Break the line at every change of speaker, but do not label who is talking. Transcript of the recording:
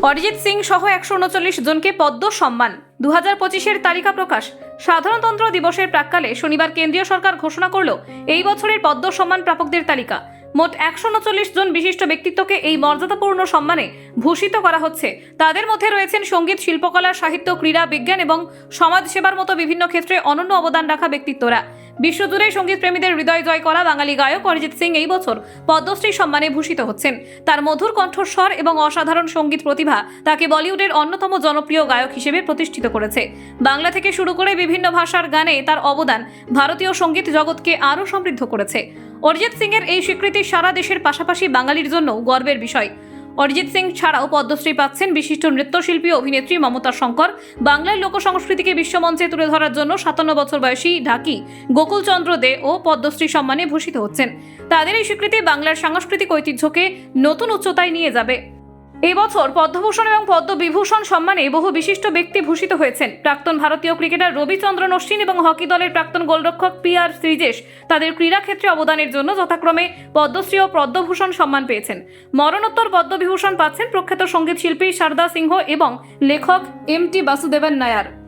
অরিজিৎ সিং সহ 139 জনকে পদ্ম সম্মান 2025-এর তালিকা প্রকাশ। সাধারণতন্ত্র দিবসের প্রাক্কালে শনিবার কেন্দ্রীয় সরকার ঘোষণা করল এই বছরের পদ্ম সম্মান প্রাপকদের তালিকা। মোট 139 জন বিশিষ্ট ব্যক্তিত্বকে এই মর্যাদাপূর্ণ সম্মানে ভূষিত করা হচ্ছে। তাদের মধ্যে রয়েছেন সঙ্গীত, শিল্পকলা, সাহিত্য, ক্রীড়া, বিজ্ঞান এবং সমাজসেবার মতো বিভিন্ন ক্ষেত্রে অনন্য অবদান রাখা ব্যক্তিত্বরা। বিশ্বজুড়ে সঙ্গীত প্রেমীদের হৃদয় জয় করা বাঙালি গায়ক অরিজিৎ সিং এই বছর পদ্মশ্রী সম্মানে ভূষিত হচ্ছেন। তার মধুর কণ্ঠস্বর এবং অসাধারণ সঙ্গীত প্রতিভা তাকে বলিউডের অন্যতম জনপ্রিয় গায়ক হিসেবে প্রতিষ্ঠিত করেছে। বাংলা থেকে শুরু করে বিভিন্ন ভাষার গানে তার অবদান ভারতীয় সঙ্গীত জগৎকে আরও সমৃদ্ধ করেছে। অরিজিৎ সিং এর এই স্বীকৃতি সারা দেশের পাশাপাশি বাঙালির জন্য গর্বের বিষয়। অরিজিৎ সিং ছাড়াও পদ্মশ্রী পাচ্ছেন বিশিষ্ট নৃত্যশিল্পী অভিনেত্রী মমতা শঙ্কর। বাংলার লোকসংস্কৃতিকে বিশ্বমঞ্চে তুলে ধরার জন্য 57 বছর বয়সী ঢাকি গোকুলচন্দ্র দে ও পদ্মশ্রী সম্মানে ভূষিত হচ্ছেন। তাদের এই স্বীকৃতি বাংলার সাংস্কৃতিক ঐতিহ্যকে নতুন উচ্চতায় নিয়ে যাবে। এই বছর পদ্মভূষণ এবং পদ্মবিভূষণ সম্মানে বহু বিশিষ্ট ব্যক্তি ভূষিত হয়েছেন। প্রাক্তন ভারতীয় ক্রিকেটার রবিচন্দ্রন অশ্বিন এবং হকি দলের প্রাক্তন গোলরক্ষক PR শ্রীজেশ তাদের ক্রীড়া ক্ষেত্রে অবদানের জন্য যথাক্রমে পদ্মশ্রী ও পদ্মভূষণ সম্মান পেয়েছেন। মরণোত্তর পদ্মবিভূষণ পাচ্ছেন প্রখ্যাত সঙ্গীত শিল্পী শারদা সিংহ এবং লেখক MT বাসুদেবন নায়ার।